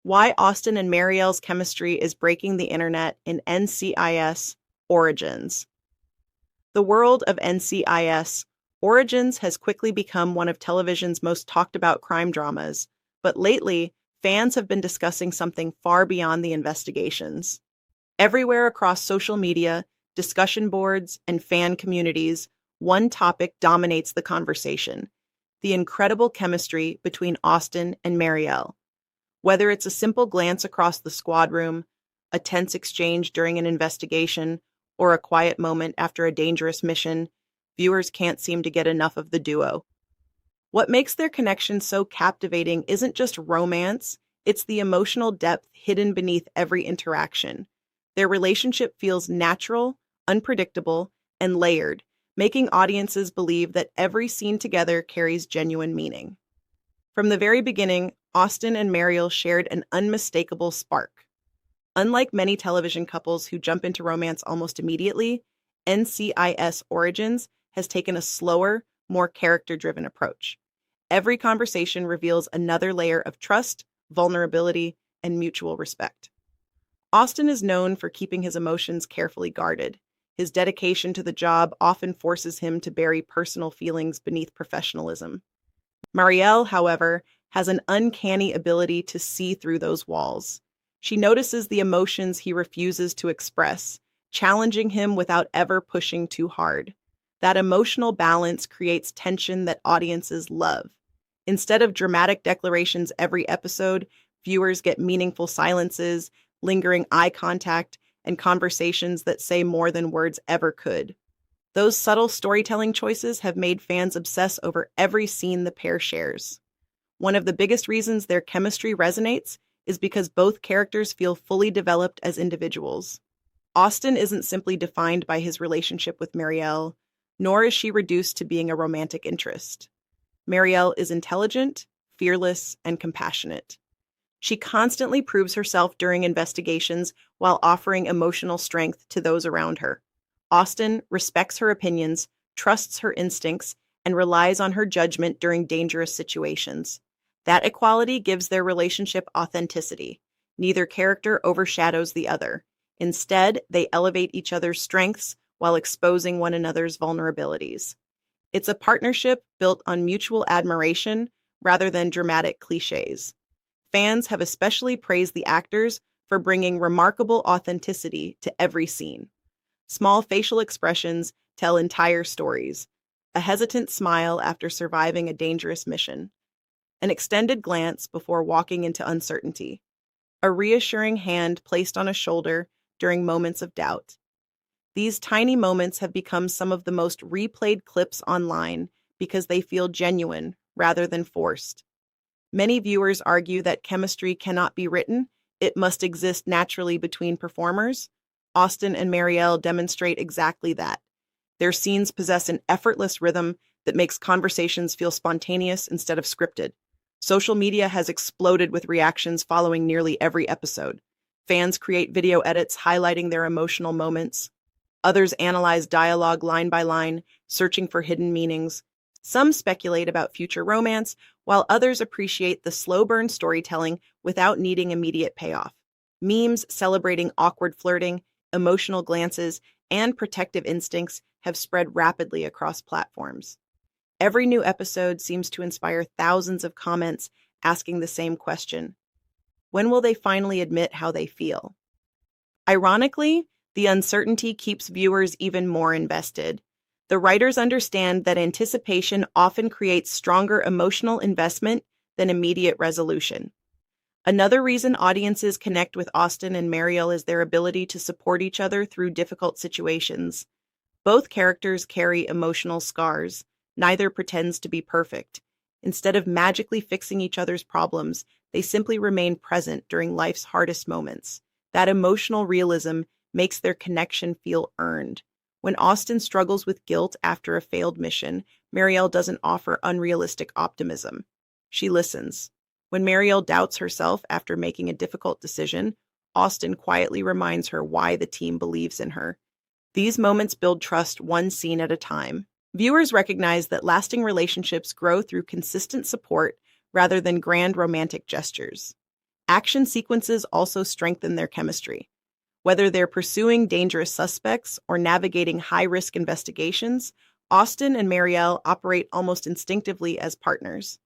Why Austin and Mariel's chemistry is breaking the internet in NCIS Origins. The world of NCIS Origins has quickly become one of television's most talked about crime dramas, but lately, fans have been discussing something far beyond the investigations. Everywhere across social media, discussion boards, and fan communities, one topic dominates the conversation: the incredible chemistry between Austin and Mariel. Whether it's a simple glance across the squad room, a tense exchange during an investigation, or a quiet moment after a dangerous mission, viewers can't seem to get enough of the duo. What makes their connection so captivating isn't just romance, it's the emotional depth hidden beneath every interaction. Their relationship feels natural, unpredictable, and layered, making audiences believe that every scene together carries genuine meaning. From the very beginning, Austin and Mariel shared an unmistakable spark. Unlike many television couples who jump into romance almost immediately, NCIS Origins has taken a slower, more character-driven approach. Every conversation reveals another layer of trust, vulnerability, and mutual respect. Austin is known for keeping his emotions carefully guarded. His dedication to the job often forces him to bury personal feelings beneath professionalism. Mariel, however, has an uncanny ability to see through those walls. She notices the emotions he refuses to express, challenging him without ever pushing too hard. That emotional balance creates tension that audiences love. Instead of dramatic declarations every episode, viewers get meaningful silences, lingering eye contact, and conversations that say more than words ever could. Those subtle storytelling choices have made fans obsess over every scene the pair shares. One of the biggest reasons their chemistry resonates is because both characters feel fully developed as individuals. Austin isn't simply defined by his relationship with Mariel, nor is she reduced to being a romantic interest. Mariel is intelligent, fearless, and compassionate. She constantly proves herself during investigations while offering emotional strength to those around her. Austin respects her opinions, trusts her instincts, and relies on her judgment during dangerous situations. That equality gives their relationship authenticity. Neither character overshadows the other. Instead, they elevate each other's strengths while exposing one another's vulnerabilities. It's a partnership built on mutual admiration rather than dramatic cliches. Fans have especially praised the actors for bringing remarkable authenticity to every scene. Small facial expressions tell entire stories. A hesitant smile after surviving a dangerous mission. An extended glance before walking into uncertainty. A reassuring hand placed on a shoulder during moments of doubt. These tiny moments have become some of the most replayed clips online because they feel genuine rather than forced. Many viewers argue that chemistry cannot be written, it must exist naturally between performers. Austin and Mariel demonstrate exactly that. Their scenes possess an effortless rhythm that makes conversations feel spontaneous instead of scripted. Social media has exploded with reactions following nearly every episode. Fans create video edits highlighting their emotional moments. Others analyze dialogue line by line, searching for hidden meanings. Some speculate about future romance, while others appreciate the slow-burn storytelling without needing immediate payoff. Memes celebrating awkward flirting, emotional glances, and protective instincts have spread rapidly across platforms. Every new episode seems to inspire thousands of comments asking the same question: when will they finally admit how they feel? Ironically, the uncertainty keeps viewers even more invested. The writers understand that anticipation often creates stronger emotional investment than immediate resolution. Another reason audiences connect with Austin and Mariel is their ability to support each other through difficult situations. Both characters carry emotional scars. Neither pretends to be perfect. Instead of magically fixing each other's problems, they simply remain present during life's hardest moments. That emotional realism makes their connection feel earned. When Austin struggles with guilt after a failed mission, Mariel doesn't offer unrealistic optimism. She listens. When Mariel doubts herself after making a difficult decision, Austin quietly reminds her why the team believes in her. These moments build trust one scene at a time. Viewers recognize that lasting relationships grow through consistent support rather than grand romantic gestures. Action sequences also strengthen their chemistry. Whether they're pursuing dangerous suspects or navigating high-risk investigations, Austin and Mariel operate almost instinctively as partners.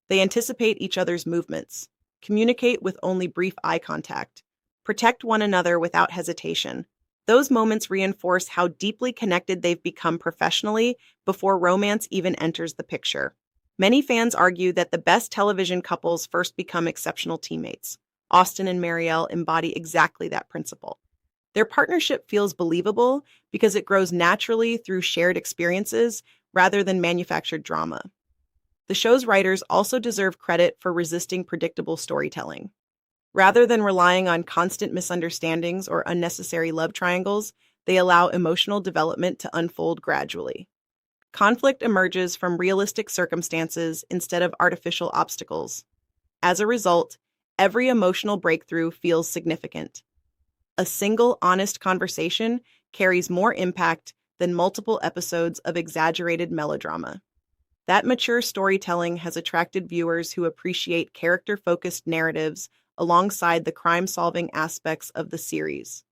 They anticipate each other's movements, communicate with only brief eye contact, protect one another without hesitation. Those moments reinforce how deeply connected they've become professionally before romance even enters the picture. Many fans argue that the best television couples first become exceptional teammates. Austin and Mariel embody exactly that principle. Their partnership feels believable because it grows naturally through shared experiences rather than manufactured drama. The show's writers also deserve credit for resisting predictable storytelling. Rather than relying on constant misunderstandings or unnecessary love triangles, they allow emotional development to unfold gradually. Conflict emerges from realistic circumstances instead of artificial obstacles. As a result, every emotional breakthrough feels significant. A single honest conversation carries more impact than multiple episodes of exaggerated melodrama. That mature storytelling has attracted viewers who appreciate character-focused narratives alongside the crime-solving aspects of the series.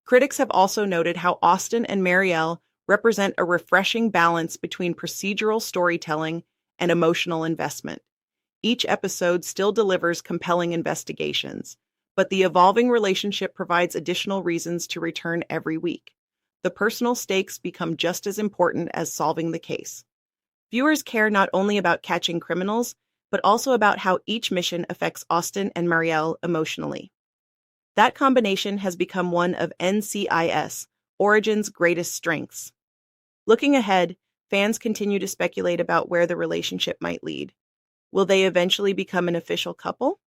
Critics have also noted how Austin and Mariel represent a refreshing balance between procedural storytelling and emotional investment. Each episode still delivers compelling investigations, but the evolving relationship provides additional reasons to return every week. The personal stakes become just as important as solving the case. Viewers care not only about catching criminals, but also about how each mission affects Austin and Mariel emotionally. That combination has become one of NCIS Origin's greatest strengths. Looking ahead, fans continue to speculate about where the relationship might lead. Will they eventually become an official couple?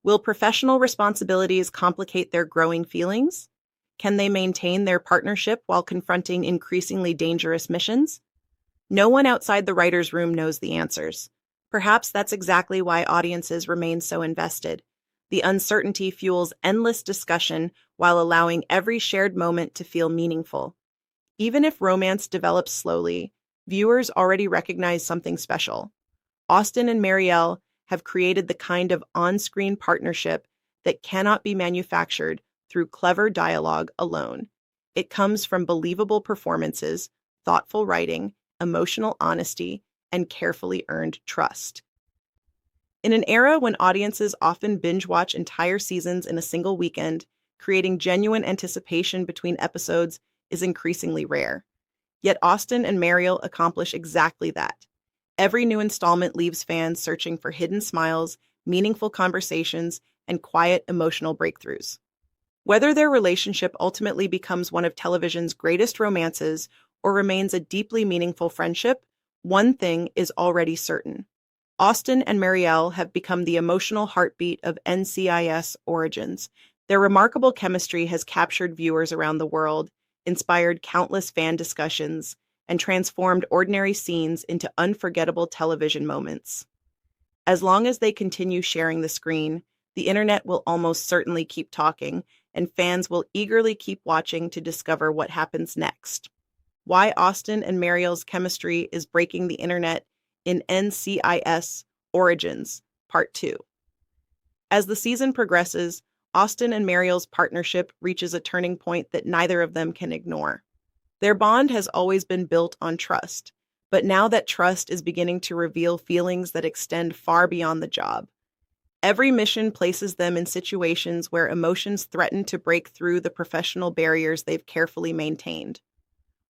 Will professional responsibilities complicate their growing feelings? Can they maintain their partnership while confronting increasingly dangerous missions? No one outside the writer's room knows the answers. Perhaps that's exactly why audiences remain so invested. The uncertainty fuels endless discussion while allowing every shared moment to feel meaningful. Even if romance develops slowly, viewers already recognize something special. Austin and Mariel have created the kind of on-screen partnership that cannot be manufactured through clever dialogue alone. It comes from believable performances, thoughtful writing, emotional honesty, and carefully earned trust. In an era when audiences often binge-watch entire seasons in a single weekend, creating genuine anticipation between episodes is increasingly rare. Yet Austin and Mariel accomplish exactly that. Every new installment leaves fans searching for hidden smiles, meaningful conversations, and quiet emotional breakthroughs. Whether their relationship ultimately becomes one of television's greatest romances or remains a deeply meaningful friendship, one thing is already certain. Austin and Mariel have become the emotional heartbeat of NCIS Origins. Their remarkable chemistry has captured viewers around the world, inspired countless fan discussions, and transformed ordinary scenes into unforgettable television moments. As long as they continue sharing the screen, the internet will almost certainly keep talking, and fans will eagerly keep watching to discover what happens next. Why Austin and Mariel's chemistry is breaking the internet in NCIS Origins, Part 2. As the season progresses, Austin and Mariel's partnership reaches a turning point that neither of them can ignore. Their bond has always been built on trust, but now that trust is beginning to reveal feelings that extend far beyond the job. Every mission places them in situations where emotions threaten to break through the professional barriers they've carefully maintained.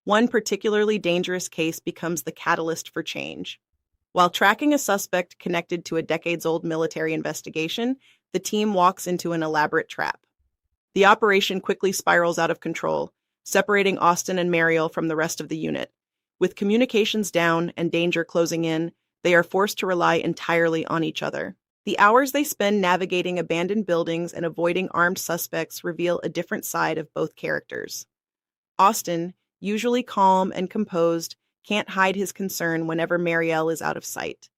One particularly dangerous case becomes the catalyst for change. While tracking a suspect connected to a decades-old military investigation, the team walks into an elaborate trap. The operation quickly spirals out of control, separating Austin and Mariel from the rest of the unit. With communications down and danger closing in, they are forced to rely entirely on each other. The hours they spend navigating abandoned buildings and avoiding armed suspects reveal a different side of both characters. Austin, usually calm and composed, can't hide his concern whenever Mariel is out of sight.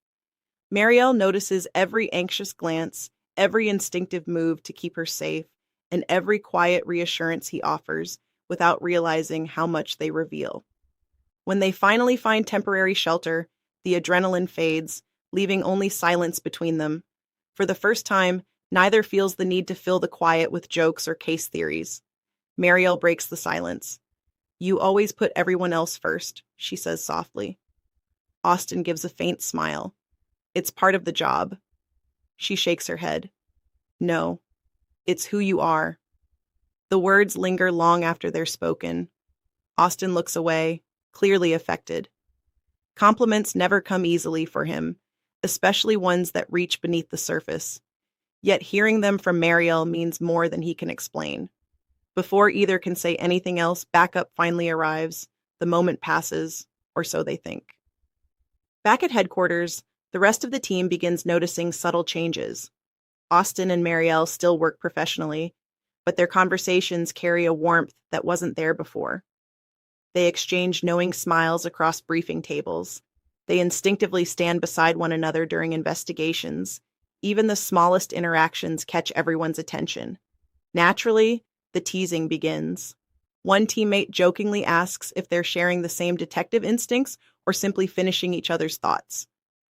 Mariel notices every anxious glance, every instinctive move to keep her safe, and every quiet reassurance he offers, without realizing how much they reveal. When they finally find temporary shelter, the adrenaline fades, leaving only silence between them. For the first time, Neither feels the need to fill the quiet with jokes or case theories. Mariel breaks the silence. "You always put everyone else first," she says softly. Austin gives a faint smile. "It's part of the job." She shakes her head. "No, it's who you are." The words linger long after they're spoken. Austin looks away, clearly affected. Compliments never come easily for him, especially ones that reach beneath the surface. Yet hearing them from Mariel means more than he can explain. Before either can say anything else, backup finally arrives. The moment passes, or so they think. Back at headquarters, the rest of the team begins noticing subtle changes. Austin and Mariel still work professionally, but their conversations carry a warmth that wasn't there before. They exchange knowing smiles across briefing tables. They instinctively stand beside one another during investigations. Even the smallest interactions catch everyone's attention. Naturally, the teasing begins. One teammate jokingly asks if they're sharing the same detective instincts or simply finishing each other's thoughts.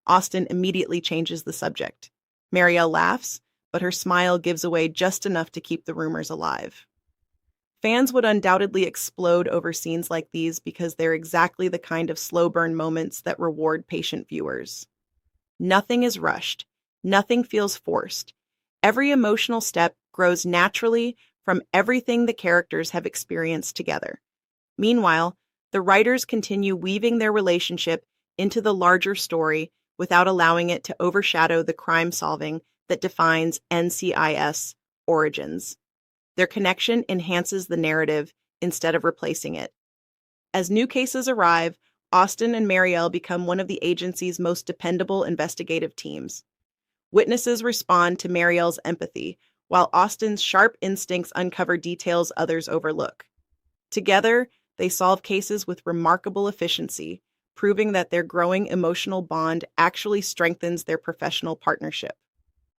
Austin immediately changes the subject. Mariel laughs, but her smile gives away just enough to keep the rumors alive. Fans would undoubtedly explode over scenes like these because they're exactly the kind of slow burn moments that reward patient viewers. Nothing is rushed. Nothing feels forced. Every emotional step grows naturally from everything the characters have experienced together. Meanwhile, the writers continue weaving their relationship into the larger story without allowing it to overshadow the crime solving that defines NCIS Origins. Their connection enhances the narrative instead of replacing it. As new cases arrive, Austin and Mariel become one of the agency's most dependable investigative teams. Witnesses respond to Mariel's empathy, while Austin's sharp instincts uncover details others overlook. Together, they solve cases with remarkable efficiency, proving that their growing emotional bond actually strengthens their professional partnership.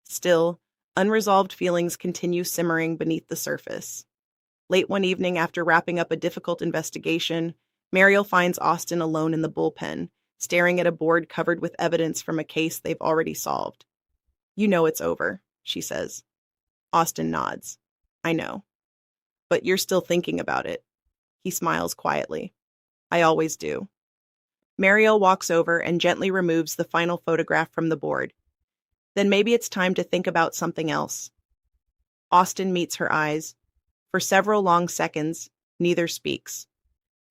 Still, unresolved feelings continue simmering beneath the surface. Late one evening, after wrapping up a difficult investigation, Mariel finds Austin alone in the bullpen, staring at a board covered with evidence from a case they've already solved. "You know it's over," she says. Austin nods. "I know. But you're still thinking about it." He smiles quietly. "I always do." Mariel walks over and gently removes the final photograph from the board. "Then maybe it's time to think about something else." Austin meets her eyes. For several long seconds, neither speaks.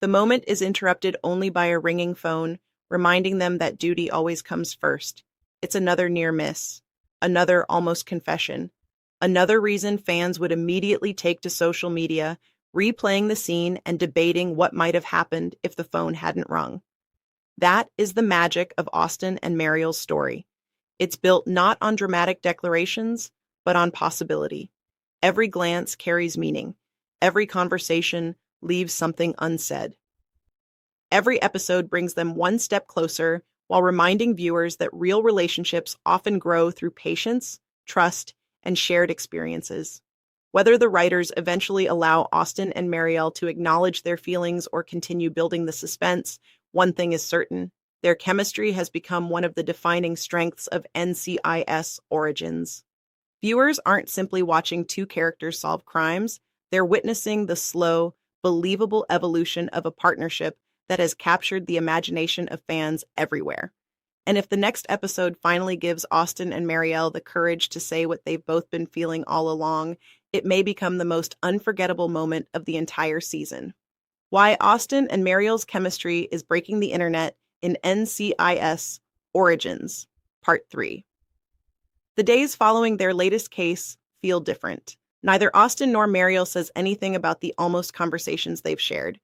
The moment is interrupted only by a ringing phone, reminding them that duty always comes first. It's another near miss, another almost confession, another reason fans would immediately take to social media, replaying the scene and debating what might have happened if the phone hadn't rung. That is the magic of Austin and Mariel's story. It's built not on dramatic declarations, but on possibility. Every glance carries meaning. Every conversation leaves something unsaid. Every episode brings them one step closer while reminding viewers that real relationships often grow through patience, trust, and shared experiences. Whether the writers eventually allow Austin and Mariel to acknowledge their feelings or continue building the suspense, one thing is certain: their chemistry has become one of the defining strengths of NCIS Origins. Viewers aren't simply watching two characters solve crimes, they're witnessing the slow, believable evolution of a partnership that has captured the imagination of fans everywhere. And if the next episode finally gives Austin and Mariel the courage to say what they've both been feeling all along, it may become the most unforgettable moment of the entire season. Why Austin and Mariel's chemistry is breaking the internet in NCIS Origins, Part 3. The days following their latest case feel different. Neither Austin nor Mariel says anything about the almost conversations they've shared,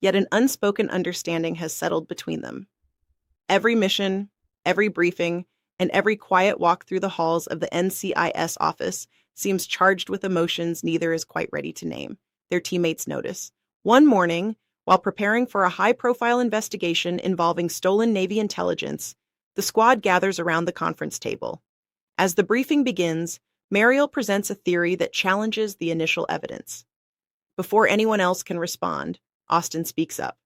yet an unspoken understanding has settled between them. Every mission, every briefing, and every quiet walk through the halls of the NCIS office seems charged with emotions neither is quite ready to name. Their teammates notice. One morning, while preparing for a high-profile investigation involving stolen Navy intelligence, the squad gathers around the conference table. As the briefing begins, Mariel presents a theory that challenges the initial evidence. Before anyone else can respond, Austin speaks up.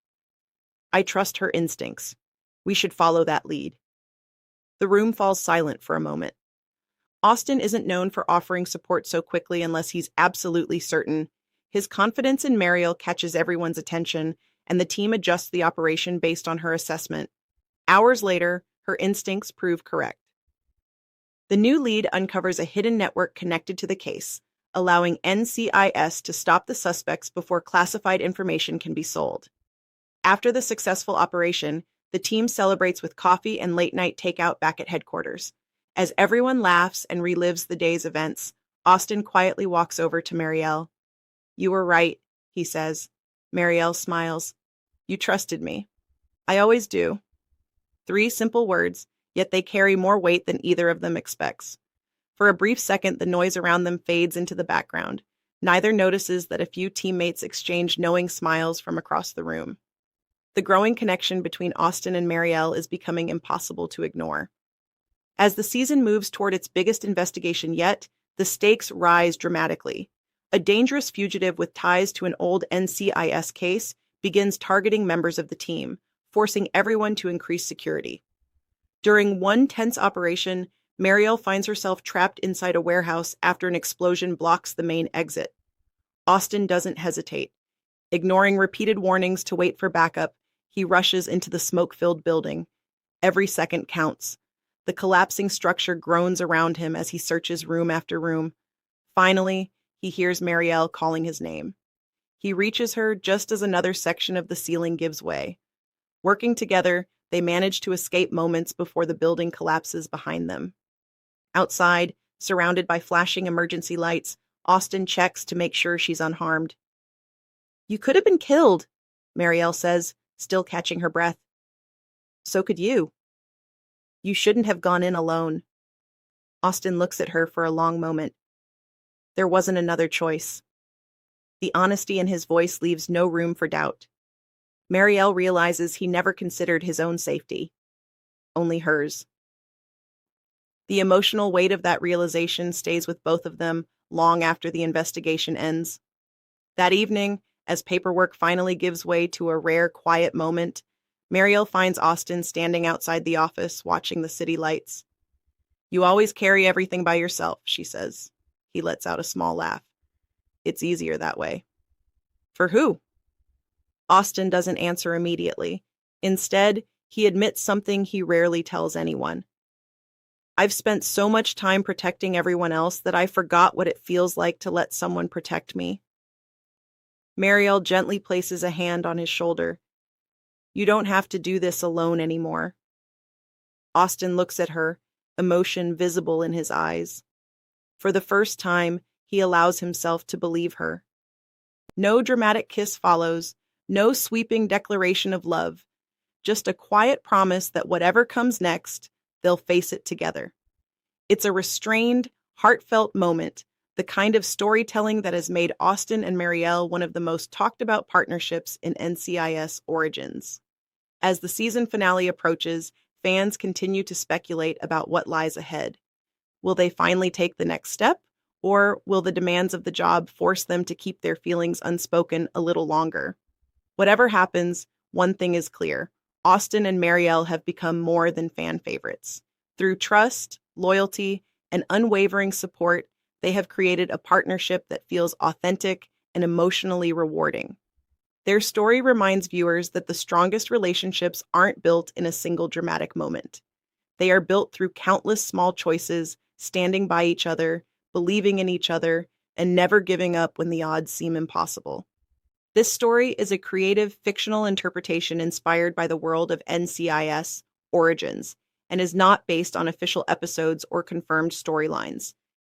"I trust her instincts. We should follow that lead." The room falls silent for a moment. Austin isn't known for offering support so quickly unless he's absolutely certain. His confidence in Mariel catches everyone's attention, and the team adjusts the operation based on her assessment. Hours later, her instincts prove correct. The new lead uncovers a hidden network connected to the case, allowing NCIS to stop the suspects before classified information can be sold. After the successful operation, the team celebrates with coffee and late-night takeout back at headquarters. As everyone laughs and relives the day's events, Austin quietly walks over to Mariel. "You were right," he says. Mariel smiles. "You trusted me." "I always do." 3 simple words, yet they carry more weight than either of them expects. For a brief second, the noise around them fades into the background. Neither notices that a few teammates exchange knowing smiles from across the room. The growing connection between Austin and Mariel is becoming impossible to ignore. As the season moves toward its biggest investigation yet, the stakes rise dramatically. A dangerous fugitive with ties to an old NCIS case begins targeting members of the team, forcing everyone to increase security. During one tense operation, Mariel finds herself trapped inside a warehouse after an explosion blocks the main exit. Austin doesn't hesitate. Ignoring repeated warnings to wait for backup, he rushes into the smoke-filled building. Every second counts. The collapsing structure groans around him as he searches room after room. Finally, he hears Mariel calling his name. He reaches her just as another section of the ceiling gives way. Working together, they manage to escape moments before the building collapses behind them. Outside, surrounded by flashing emergency lights, Austin checks to make sure she's unharmed. "You could have been killed," Mariel says, still catching her breath. "So could you." "You shouldn't have gone in alone." Austin looks at her for a long moment. There wasn't another choice. The honesty in his voice leaves no room for doubt. Mariel realizes he never considered his own safety, only hers. The emotional weight of that realization stays with both of them long after the investigation ends. That evening, as paperwork finally gives way to a rare, quiet moment, Mariel finds Austin standing outside the office watching the city lights. "You always carry everything by yourself," she says. He lets out a small laugh. "It's easier that way." "For who?" Austin doesn't answer immediately. Instead, he admits something he rarely tells anyone. "I've spent so much time protecting everyone else that I forgot what it feels like to let someone protect me." Mariel gently places a hand on his shoulder. "You don't have to do this alone anymore." Austin looks at her, emotion visible in his eyes. For the first time, he allows himself to believe her. No dramatic kiss follows, no sweeping declaration of love, just a quiet promise that whatever comes next, they'll face it together. It's a restrained, heartfelt moment, the kind of storytelling that has made Austin and Mariel one of the most talked about partnerships in NCIS Origins. As the season finale approaches, fans continue to speculate about what lies ahead. Will they finally take the next step, or will the demands of the job force them to keep their feelings unspoken a little longer? Whatever happens, one thing is clear. Austin and Mariel have become more than fan favorites. Through trust, loyalty, and unwavering support, they have created a partnership that feels authentic and emotionally rewarding. Their story reminds viewers that the strongest relationships aren't built in a single dramatic moment. They are built through countless small choices, standing by each other, believing in each other, and never giving up when the odds seem impossible. This story is a creative, fictional interpretation inspired by the world of NCIS Origins and is not based on official episodes or confirmed storylines.